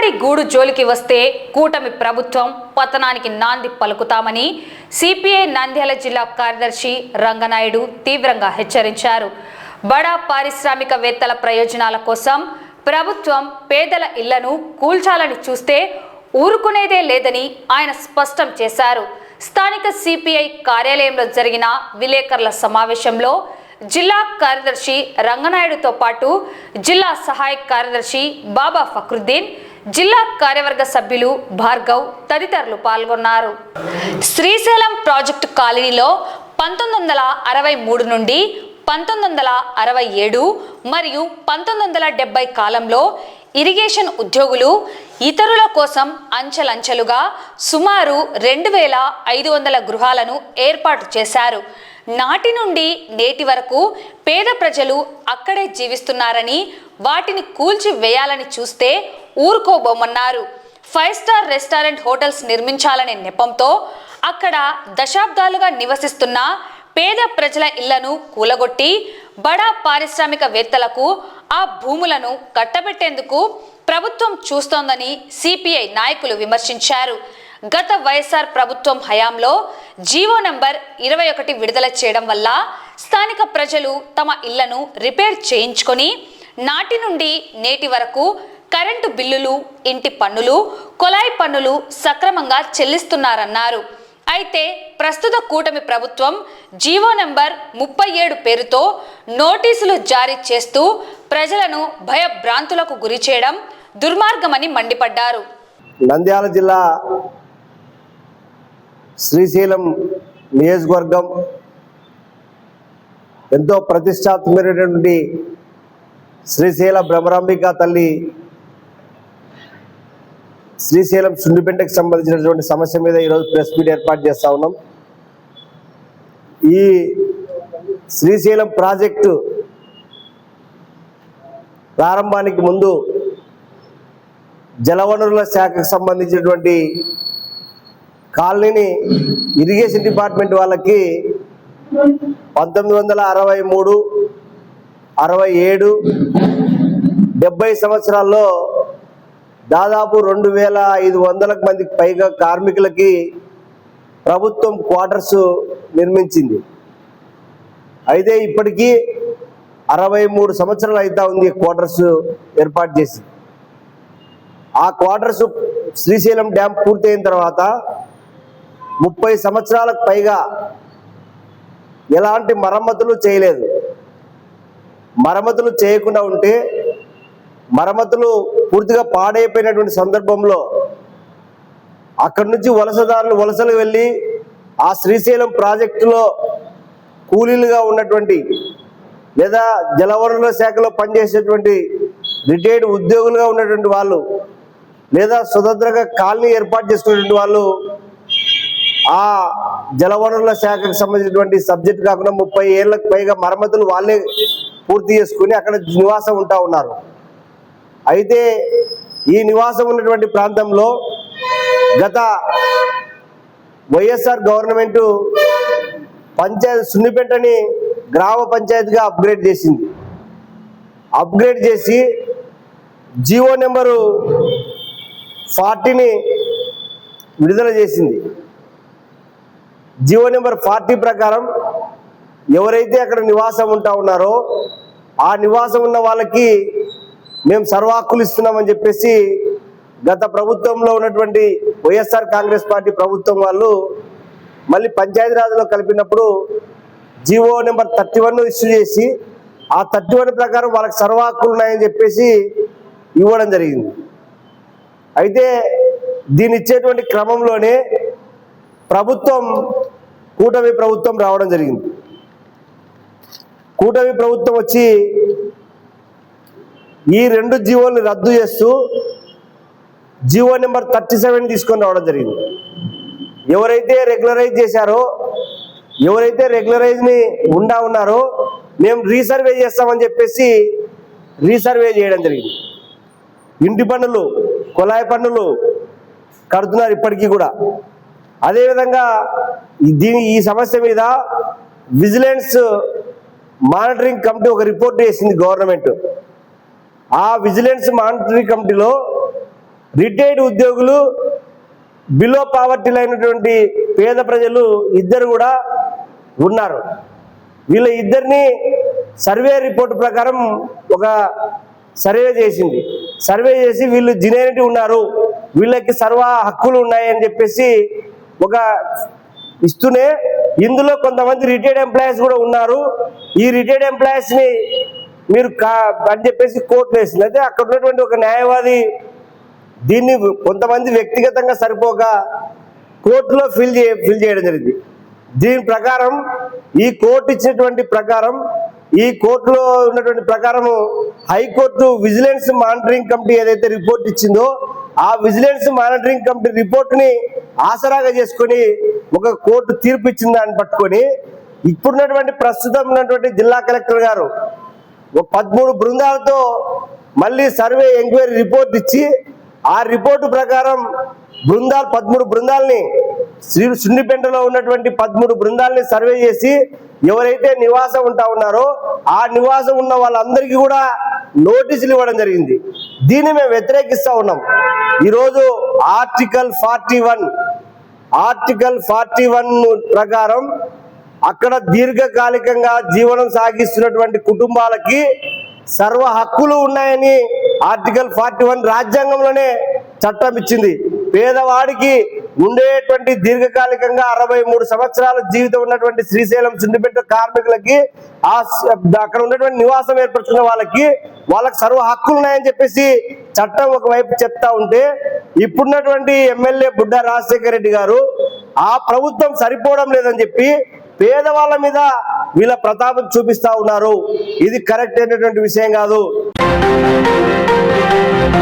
గుమ్మడి గూడు జోలికి వస్తే కూటమి ప్రభుత్వం పతనానికి నాంది పలుకుతామని సిపిఐ నంద్యాల జిల్లా కార్యదర్శి రంగనాయుడు తీవ్రంగా హెచ్చరించారు. బడా పారిశ్రామికవేత్తల ప్రయోజనాల కోసం ప్రభుత్వం పేదల ఇళ్లను కూల్చాలని చూస్తే ఊరుకునేదే లేదని ఆయన స్పష్టం చేశారు. స్థానిక సిపిఐ కార్యాలయంలో జరిగిన విలేకరుల సమావేశంలో జిల్లా కార్యదర్శి రంగనాయుడుతో పాటు జిల్లా సహాయ కార్యదర్శి బాబా ఫక్రుద్దీన్, జిల్లా కార్యవర్గ సభ్యులు భార్గవ్ తదితరులు పాల్గొన్నారు. శ్రీశైలం ప్రాజెక్టు కాలనీలో 1963 నుండి 1967 మరియు 1970 కాలంలో ఇరిగేషన్ ఉద్యోగులు ఇతరుల కోసం అంచెలంచెలుగా సుమారు 2500 గృహాలను ఏర్పాటు చేశారు. నాటి నుండి నేటి వరకు పేద ప్రజలు అక్కడే జీవిస్తున్నారని, వాటిని కూల్చి వేయాలని చూస్తే ఊరుకోబోమన్నారు. 5 స్టార్ రెస్టారెంట్ హోటల్స్ నిర్మించాలనే నెపంతో అక్కడ దశాబ్దాలుగా నివసిస్తున్న పేద ప్రజల ఇళ్లను కూలగొట్టి బడా పారిశ్రామికవేత్తలకు ఆ భూములను కట్టబెట్టేందుకు ప్రభుత్వం చూస్తోందని సిపిఐ నాయకులు విమర్శించారు. గత వైఎస్ఆర్ ప్రభుత్వం హయాంలో జీవో నంబర్ 21 విడుదల చేయడం వల్ల స్థానిక ప్రజలు తమ ఇళ్లను రిపేర్ చేయించుకొని నాటి నుండి నేటి వరకు కరెంటు బిల్లులు, ఇంటి పన్నులు, కొలాయి పన్నులు సక్రమంగా చెల్లిస్తున్నారన్నారు. అయితే ప్రస్తుత కూటమి ప్రభుత్వం జీవో నంబర్ 37 పేరుతో నోటీసులు జారీ చేస్తూ ప్రజలను భయభ్రాంతులకు గురి చేయడం దుర్మార్గమని మండిపడ్డారు. నంద్యాల జిల్లా శ్రీశైలం నియోజకవర్గం ఎంతో ప్రతిష్టాత్మకమైనటువంటి శ్రీశైల భ్రమరాంబిక తల్లి శ్రీశైలం సుండిపెంటకు సంబంధించినటువంటి సమస్య మీద ఈరోజు ప్రెస్ మీట్ ఏర్పాటు చేస్తూ ఉన్నాం. ఈ శ్రీశైలం ప్రాజెక్టు ప్రారంభానికి ముందు జలవనరుల శాఖకు సంబంధించినటువంటి కాలనీని ఇరిగేషన్ డిపార్ట్మెంట్ వాళ్ళకి 1963, 67, 70 సంవత్సరాల్లో దాదాపు 2500 మందికి పైగా కార్మికులకి ప్రభుత్వం క్వార్టర్స్ నిర్మించింది. అయితే ఇప్పటికీ 63 సంవత్సరాలు అవుతా ఉంది క్వార్టర్స్ ఏర్పాటు చేసి. ఆ క్వార్టర్స్ శ్రీశైలం డ్యామ్ పూర్తయిన తర్వాత 30 సంవత్సరాలకు పైగా ఎలాంటి మరమ్మతులు చేయలేదు. మరమ్మతులు చేయకుండా ఉంటే మరమ్మతులు పూర్తిగా పాడైపోయినటువంటి సందర్భంలో అక్కడి నుంచి వలసదారులు వలసలు వెళ్ళి ఆ శ్రీశైలం ప్రాజెక్టులో కూలీలుగా ఉన్నటువంటి లేదా జలవనరుల శాఖలో పనిచేసేటువంటి రిటైర్డ్ ఉద్యోగులుగా ఉన్నటువంటి వాళ్ళు లేదా స్వతంత్రంగా కాలనీ ఏర్పాటు చేసుకునేటువంటి వాళ్ళు ఆ జలవనరుల శాఖకు సంబంధించినటువంటి సబ్జెక్ట్ కాకుండా 30 ఏళ్లకు పైగా మరమ్మతులు వాళ్ళే పూర్తి చేసుకుని అక్కడ నివాసం ఉంటా ఉన్నారు. అయితే ఈ నివాసం ఉన్నటువంటి ప్రాంతంలో గత వైఎస్ఆర్ గవర్నమెంట్ పంచాయతీ సున్నిపెంటని గ్రామ పంచాయతీగా అప్గ్రేడ్ చేసింది. అప్గ్రేడ్ చేసి జీవో నెంబరు 40ని విడుదల చేసింది. జీవో నెంబర్ 40 ప్రకారం ఎవరైతే అక్కడ నివాసం ఉంటా ఉన్నారో ఆ నివాసం ఉన్న వాళ్ళకి మేము సర్వాక్కులు ఇస్తున్నామని చెప్పేసి గత ప్రభుత్వంలో ఉన్నటువంటి వైఎస్ఆర్ కాంగ్రెస్ పార్టీ ప్రభుత్వం వాళ్ళు మళ్ళీ పంచాయతీరాజ్లో కలిపినప్పుడు జీవో నెంబర్ 31 ఇష్యూ చేసి ఆ 31 ప్రకారం వాళ్ళకి సర్వాక్కులు ఉన్నాయని చెప్పేసి ఇవ్వడం జరిగింది. అయితే దీన్ని ఇచ్చేటువంటి క్రమంలోనే కూటమి ప్రభుత్వం రావడం జరిగింది. కూటమి ప్రభుత్వం వచ్చి ఈ 2 జీవోల్ని రద్దు చేస్తూ జీవో నెంబర్ 37 తీసుకొని రావడం జరిగింది. ఎవరైతే రెగ్యులరైజ్ చేశారో, ఎవరైతే రెగ్యులరైజ్ని ఉన్నారో మేము రీసర్వే చేస్తామని చెప్పేసి రీసర్వే చేయడం జరిగింది. ఇంటి పన్నులు, కొలాయి పన్నులు కడుతున్నారు ఇప్పటికీ కూడా. అదేవిధంగా ఈ సమస్య మీద విజిలెన్స్ మానిటరింగ్ కమిటీ ఒక రిపోర్ట్ చేసింది గవర్నమెంట్. ఆ విజిలెన్స్ మానిటరింగ్ కమిటీలో రిటైర్డ్ ఉద్యోగులు, బిలో పావర్టీ అయినటువంటి పేద ప్రజలు ఇద్దరు కూడా ఉన్నారు. వీళ్ళ ఇద్దరిని సర్వే రిపోర్ట్ ప్రకారం ఒక సర్వే చేసింది. సర్వే చేసి వీళ్ళు జెన్యూనిటీ ఉన్నారు, వీళ్ళకి సర్వ హక్కులు ఉన్నాయి అని చెప్పేసి ఒక ఇస్తూనే ఇందులో కొంతమంది రిటైర్డ్ ఎంప్లాయీస్ కూడా ఉన్నారు. ఈ రిటైర్డ్ ఎంప్లాయీస్ని మీరు అని చెప్పేసి కోర్టు వేసింది. అయితే అక్కడ ఉన్నటువంటి ఒక న్యాయవాది దీన్ని కొంతమంది వ్యక్తిగతంగా సరిపోక కోర్టులో ఫిల్ చేయడం జరిగింది. దీని ప్రకారం ఈ కోర్టు ఇచ్చినటువంటి ప్రకారం, ఈ కోర్టులో ఉన్నటువంటి ప్రకారము హైకోర్టు విజిలెన్స్ మానిటరింగ్ కమిటీ ఏదైతే రిపోర్ట్ ఇచ్చిందో ఆ విజిలెన్స్ మానిటరింగ్ కమిటీ రిపోర్టుని ఆసరాగా చేసుకొని ఒక కోర్టు తీర్పు ఇచ్చిన దాన్ని పట్టుకొని ఇప్పుడున్నటువంటి ప్రస్తుతం ఉన్నటువంటి జిల్లా కలెక్టర్ గారు 13 బృందాలతో మళ్ళీ సర్వే ఎంక్వైరీ రిపోర్ట్ ఇచ్చి ఆ రిపోర్టు ప్రకారం 13 బృందాలని సున్నిపెంటలో ఉన్నటువంటి 13 బృందాలని సర్వే చేసి ఎవరైతే నివాసం ఉంటా ఉన్నారో ఆ నివాసం ఉన్న వాళ్ళందరికీ కూడా నోటీసులు ఇవ్వడం జరిగింది. దీన్ని మేము వ్యతిరేకిస్తా ఉన్నాం. ఈరోజు ఆర్టికల్ 41 ప్రకారం అక్కడ దీర్ఘకాలికంగా జీవనం సాగిస్తున్నటువంటి కుటుంబాలకి సర్వ హక్కులు ఉన్నాయని ఆర్టికల్ 41 రాజ్యాంగంలోనే చట్టం ఇచ్చింది. పేదవాడికి ఉండేటువంటి దీర్ఘకాలికంగా 63 సంవత్సరాల జీవితం ఉన్నటువంటి శ్రీశైలం సున్నిపెంట కార్మికులకి అక్కడ ఉన్నటువంటి నివాసం ఏర్పరుచుకున్న వాళ్ళకి సర్వ హక్కులు ఉన్నాయని చెప్పేసి చట్టం ఒకవైపు చెప్తా ఉంటే ఇప్పుడున్నటువంటి ఎమ్మెల్యే బుడ్డా రాజశేఖర రెడ్డి గారు ఆ ప్రభుత్వం సరిపోవడం లేదని చెప్పి పేదవాళ్ళ మీద వీళ్ళ ప్రతాపం చూపిస్తా ఉన్నారు. ఇది కరెక్ట్ అయినటువంటి విషయం కాదు.